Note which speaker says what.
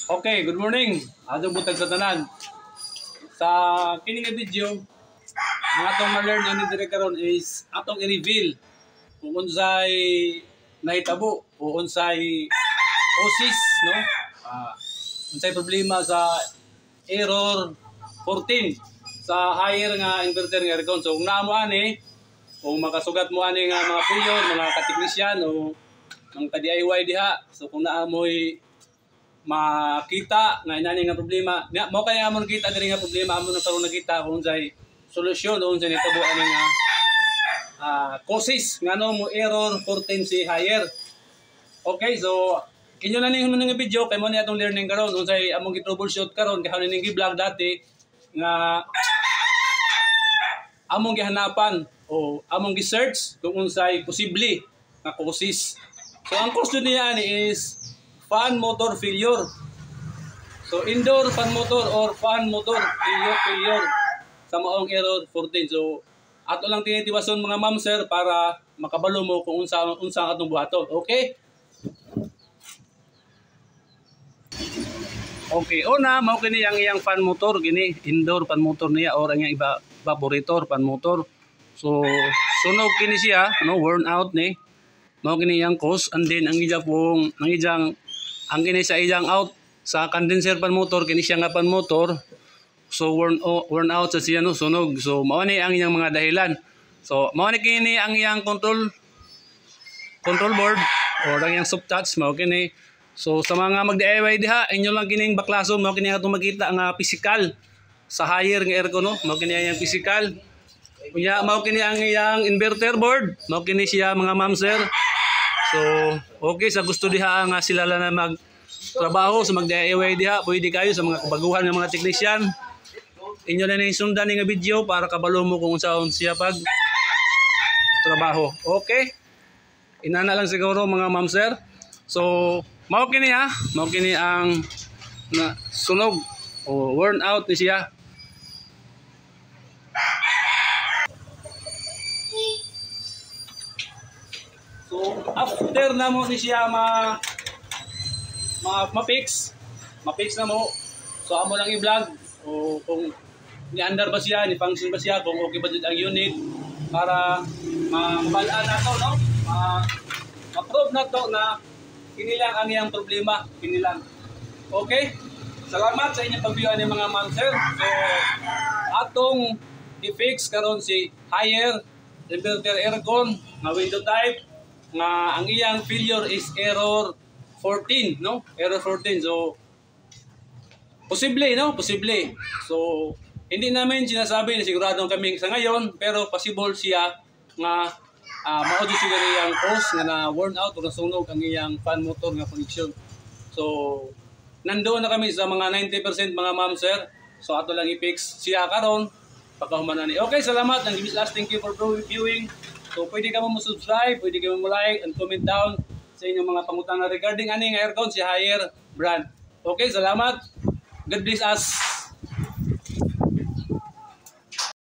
Speaker 1: Okay, good morning. Adong butag sa tanan. Sa kini nga video, ang atong ma-learn ani dire karon is atong i-reveal kung unsay nahitabo o unsay causes, no? Unsay problema sa error 14 sa higher nga inverter nga aircon. So kung naa mo ani, kung makasugat mo ani nga mga puyon, mga kateknisyan o mga ka-DIY diha, so kung naa mo'y makita nga inani nga problema, mo kaya amon kita diri nga problema, amon karon nakita kung unsay solusyon o unsay nitabo ani nga causes ngano mo error 14 si higher. Okay, so kinyo na ning nga video kay mo ni atong learning karon unsay among gi-troubleshoot karon kay hanon ning gi-vlog dati nga among gihanapan o among gi-search kung unsay posible nga causes. So ang cause niya ni is fan motor failure. So indoor fan motor or fan motor failure sa maong error 14. So ato lang tinitiwason mga ma'am sir para makabalo mo kung unsa atong buhaton. Okay? Okay, una mao kini ang iyang fan motor gini, indoor fan motor niya or ang iyang evaporator fan motor. So sunog kini siya, no, worn out ni. Mao kini yang cause, and then ang kini sa iyang out sa condenser pan motor kini siya nga pan motor. So worn out sa siya, no, sunog. So mao ni ang iyang mga dahilan. So mao ni kini ang iyang control board or ang iyang soft touch mao kini. So sa mga mag-DIY diha, inyo lang kining baklason, mao kini atong makita nga physical sa higher nga aircon, no. Mao kini ang physical. Kunya mao kini ang iyang inverter board, mao kini siya mga ma'am sir. So, okay, sa gusto diha nga sila lang na magtrabaho sa mag-DIY diha, pwede kayo sa mga kabaguhan ng mga teknisyan. Inyo na sundan nga video para kabalo mo kung saan siya pag trabaho. Okay? Inana lang siguro mga ma'am sir. So, mao kini ang sunog o worn out ni siya. So after na mo ni siya ma-fix na mo, so amo lang i-vlog o kung ni-under ba siya, ni-function ba siya, kung okay ba dito ang unit para mabalaan na to, no? Ma-prove na to na kinilang ang iyang problema, kinilang. Okay? Salamat sa inyong pag-view ni mga ma'am sir. So atong i-fix karon si higher inverter aircon nga window type nga ang iyang failure is error 14, no? Error 14. So posible, no? Posible. So hindi namin sinasabi na siguradong kami sa ngayon, pero possible siya nga mao di siguro yang cause nga na worn out o nasunog ang iyang fan motor nga connection. So nandoon na kami sa mga 90% mga ma'am sir. So ato lang i-fix siya karon pagkahuman na ni. Okay, salamat and thank you for viewing. So pwede ka mo subscribe, pwede ka mo like and comment down sa inyong mga pangutangan regarding aning aircon si higher brand. Okay, salamat. God bless us.